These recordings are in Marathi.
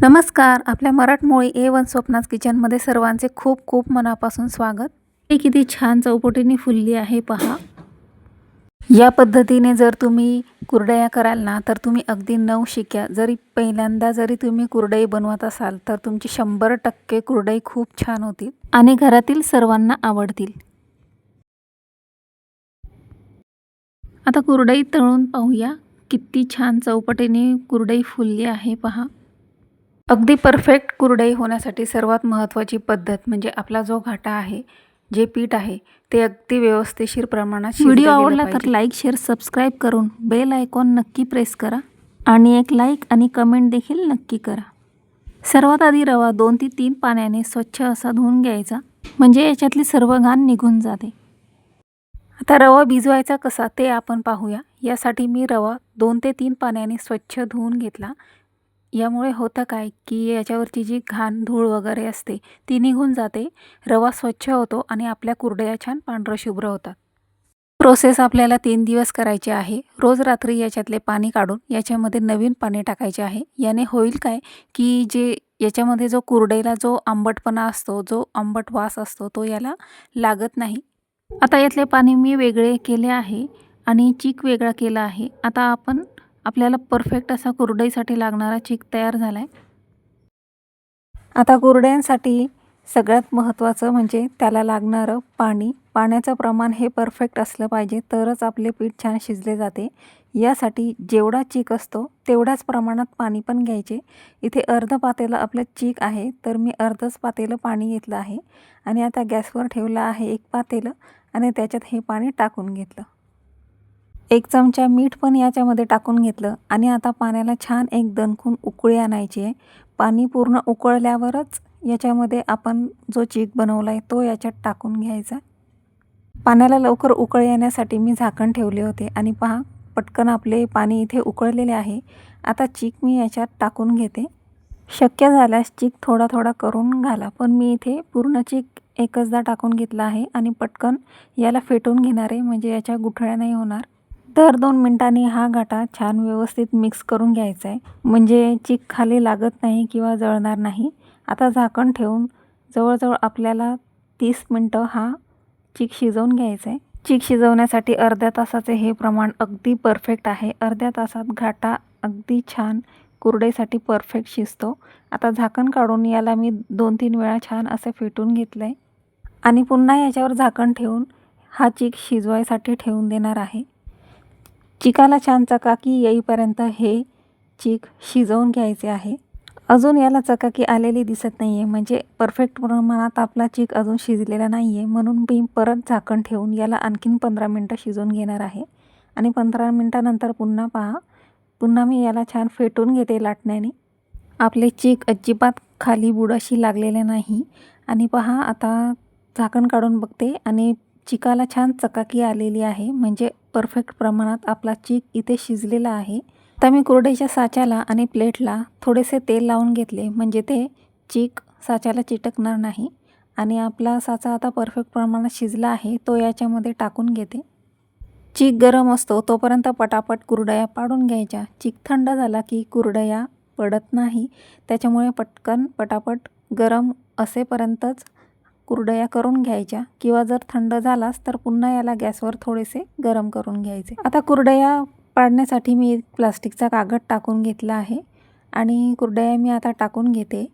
नमस्कार. आपल्या मराठमोळी A1 स्वप्नाज किचनमध्ये सर्वांचे खूप खूप मनापासून स्वागत. हे किती छान चौपटीने फुलली आहे पहा. या पद्धतीने जर तुम्ही कुरडया कराल ना तर तुम्ही अगदी नवशिक्या जरी पहिल्यांदा जरी तुम्ही कुरडई बनवत असाल तर तुमची 100% कुरडई खूप छान होतील आणि घरातील सर्वांना आवडतील. आता कुरडई तळून पाहूया. किती छान चौपटीने कुरडई फुलली आहे पहा. अगदी परफेक्ट कुरडई होण्यासाठी सर्वात महत्त्वाची पद्धत म्हणजे आपला जो घाटा आहे, जे पीठ आहे ते अगदी व्यवस्थिशीर प्रमाणात शिजलं गेलं पाहिजे. व्हिडिओ आवडला तर लाईक, शेअर, सबस्क्राईब करून बेल आयकॉन नक्की प्रेस करा आणि एक लाईक आणि कमेंट देखील नक्की करा. सर्वात आधी रवा 2 ते 3 पाण्याने स्वच्छ असा धुवून घ्यायचा, म्हणजे याच्यातली सर्व घाण निघून जाते. आता रवा भिजवायचा कसा ते आपण पाहूया. यासाठी मी रवा 2 ते 3 पाण्याने स्वच्छ धुवून घेतला. यामुळे होतं काय की याच्यावरची जी घाण धूळ वगैरे असते ती निघून जाते, रवा स्वच्छ होतो आणि आपल्या कुरडया छान पांढरशुभ्र होतात. प्रोसेस आपल्याला 3 दिवस करायची आहे. रोज रात्री याच्यातले पाणी काढून याच्यामध्ये नवीन पाणी टाकायचे आहे. याने होईल काय की जे याच्यामध्ये जो कुरडईला जो आंबटपणा असतो, जो आंबट वास असतो तो याला लागत नाही. आता यातले पाणी मी वेगळे केले आहे आणि चीक वेगळा केला आहे. आता आपल्याला परफेक्ट असा कुरडईसाठी लागणारा चीक तयार झाला आहे. आता कुरडयांसाठी सगळ्यात महत्त्वाचं म्हणजे त्याला लागणारं पाणी. पाण्याचं प्रमाण हे परफेक्ट असलं पाहिजे तरच आपले पीठ छान शिजले जाते. यासाठी जेवढा चीक असतो तेवढ्याच प्रमाणात पाणी पण घ्यायचे. इथे अर्ध पातेलं आपलं चीक आहे तर मी अर्धच पातेलं पाणी घेतलं आहे आणि आता गॅसवर ठेवलं आहे एक पातेलं आणि त्याच्यात हे पाणी टाकून घेतलं. 1 चमचा मीठ पण याच्यामध्ये टाकून घेतलं आणि आता पाण्याला छान एक दणकून उकळी आणायची आहे. पाणी पूर्ण उकळल्यावरच याच्यामध्ये आपण जो चीक बनवला आहे तो याच्यात टाकून घ्यायचा. पाण्याला लवकर उकळी येण्यासाठी मी झाकण ठेवले होते आणि पहा पटकन आपले पाणी इथे उकळलेले आहे. आता चीक मी याच्यात टाकून घेते. शक्य झाल्यास चीक थोडा थोडा करून घाला, पण मी इथे पूर्ण चीक एकचदा टाकून घेतला आहे आणि पटकन याला फेटून घेणार आहे, म्हणजे याच्या गुठळ्या नाही होणार. दर 2 मिनिटांनी हा घाटा छान व्यवस्थित मिक्स करून घ्यायचा आहे, म्हणजे चीक खाली लागत नाही किंवा जळणार नाही. आता झाकण ठेवून जवळजवळ आपल्याला 30 मिनटं हा चीक शिजवून घ्यायचा आहे. चीक शिजवण्यासाठी अर्ध्या तासाचे हे प्रमाण अगदी परफेक्ट आहे. अर्ध्या तासात घाटा अगदी छान कुरडईसाठी परफेक्ट शिजतो. आता झाकण काढून याला मी 2-3 वेळा छान असं फेटून घेतलं आहे आणि पुन्हा याच्यावर झाकण ठेवून हा चीक शिजवायसाठी ठेवून देणार आहे. चिकाला छान चकाकी येईपर्यंत हे चीक शिजवून घ्यायचे आहे. अजून याला चकाकी आलेली दिसत नाही आहे, म्हणजे परफेक्ट प्रमाणात आपला चीक अजून शिजलेला नाही आहे. म्हणून मी परत झाकण ठेवून याला आणखीन 15 मिनटं शिजवून घेणार आहे आणि 15 मिनटानंतर पुन्हा मी याला छान फेटून घेते लाटण्याने. आपले चीक अजिबात खाली बुडाशी लागलेले नाही आणि पहा आता झाकण काढून बघते आणि चिकाला छान चकाकी आलेली आहे, म्हणजे परफेक्ट प्रमाणात आपला चीक इथे शिजलेला आहे. आता मी कुरडईच्या साच्याला आणि प्लेटला थोडेसे तेल लावून घेतले, म्हणजे ते चीक साच्याला चिटकणार नाही आणि आपला साचा आता परफेक्ट प्रमाणात शिजला आहे तो याच्यामध्ये टाकून घेते. चीक गरम असतो तोपर्यंत पटापट कुरडया पाडून घ्यायच्या. चीक थंड झाला की कुरडया पडत नाही, त्याच्यामुळे पटापट गरम असेपर्यंतच कुरडया करून घ्यायच्या किंवा जर थंड झालास तर पुन्हा याला गॅसवर थोडेसे गरम करून घ्यायचे. आता कुरडया पाडण्यासाठी मी प्लास्टिकचा कागद टाकून घेतला आहे आणि कुरडया मी आता टाकून घेते.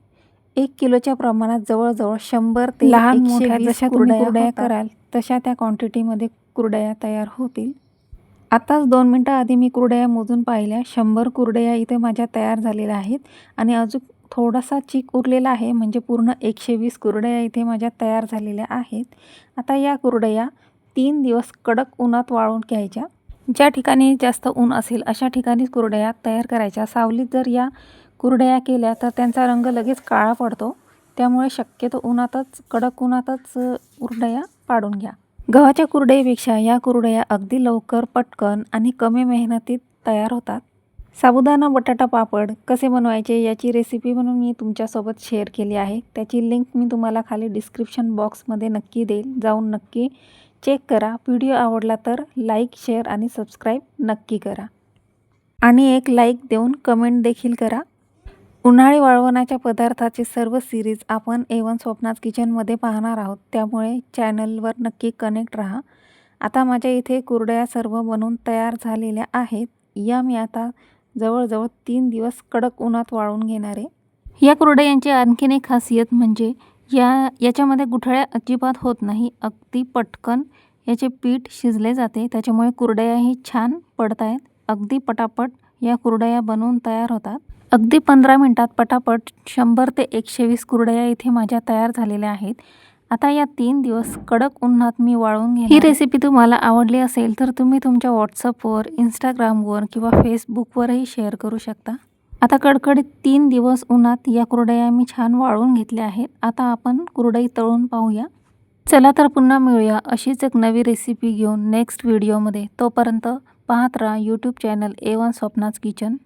1 किलोच्या प्रमाणात जवळजवळ 100 ते 120 जशा कुरडया कराल तशा त्या क्वांटिटीमध्ये कुरडया तयार होतील. आताच 2 मिनटं आधी मी कुरडया मोजून पाहिल्या. 100 कुरडया इथे माझ्या तयार झालेल्या आहेत आणि अजून थोडासा चीक उरलेला आहे, म्हणजे पूर्ण 120 कुरडया इथे माझ्या तयार झालेल्या आहेत. आता या कुरडया 3 दिवस कडक उन्हात वाळवून घ्यायच्या. ज्या ठिकाणी जास्त ऊन असेल अशा ठिकाणीच कुरडया तयार करायच्या. सावलीत जर या कुरडया केल्या तर त्यांचा रंग लगेच काळा पडतो, त्यामुळे शक्यतो कडक उन्हातच कुरडया पाडून घ्या. गव्हाच्या कुरडईपेक्षा या कुरडया अगदी लवकर, पटकन आणि कमी मेहनतीत तयार होतात. साबुदाणा बटाटा पापड कसे बनवायचे याची रेसिपी म्हणून मी तुमच्यासोबत शेअर केली आहे. त्याची लिंक मी तुम्हाला खाली डिस्क्रिप्शन बॉक्समध्ये नक्की देईल, जाऊन नक्की चेक करा. व्हिडिओ आवडला तर लाईक, शेअर आणि सबस्क्राईब नक्की करा आणि एक लाईक देऊन कमेंट देखील करा. उन्हाळी वाळवणाच्या पदार्थाचे सर्व सीरीज आपण A1 स्वप्नाज किचनमध्ये पाहणार आहोत, त्यामुळे चॅनलवर नक्की कनेक्ट राहा. आता माझ्या इथे कुरडया सर्व बनवून तयार झालेल्या आहेत. या मी आता जवळजवळ 3 दिवस कडक उन्हात वाळवून घेणार आहे. या कुरडयांची आणखीन एक खासियत म्हणजे याच्यामध्ये गुठळ्या अजिबात होत नाही. अगदी पटकन याचे पीठ शिजले जाते, त्याच्यामुळे कुरडयाही छान पडत आहेत. अगदी पटापट या कुरडया बनवून तयार होतात. अगदी 15 मिनिटात पटापट 100 ते 120 कुरडया इथे माझ्या तयार झालेल्या आहेत. आता या 3 दिवस कडक उन्हात मी वाळवून घेणार. ही रेसिपी तुम्हाला आवडली असेल तर तुम्ही तुमच्या व्हॉट्सअपवर, इंस्टाग्रामवर किंवा फेसबुकवरही शेअर करू शकता. आता कडकडीत 3 दिवस उन्हात या कुरडया मी छान वाळवून घेतल्या आहेत. आता आपण कुरडई तळून पाहूया. चला तर पुन्हा मिळूया अशीच एक नवी रेसिपी घेऊन नेक्स्ट व्हिडिओमध्ये. तोपर्यंत पाहत राहा यूट्यूब चॅनल A1 स्वप्नाज किचन.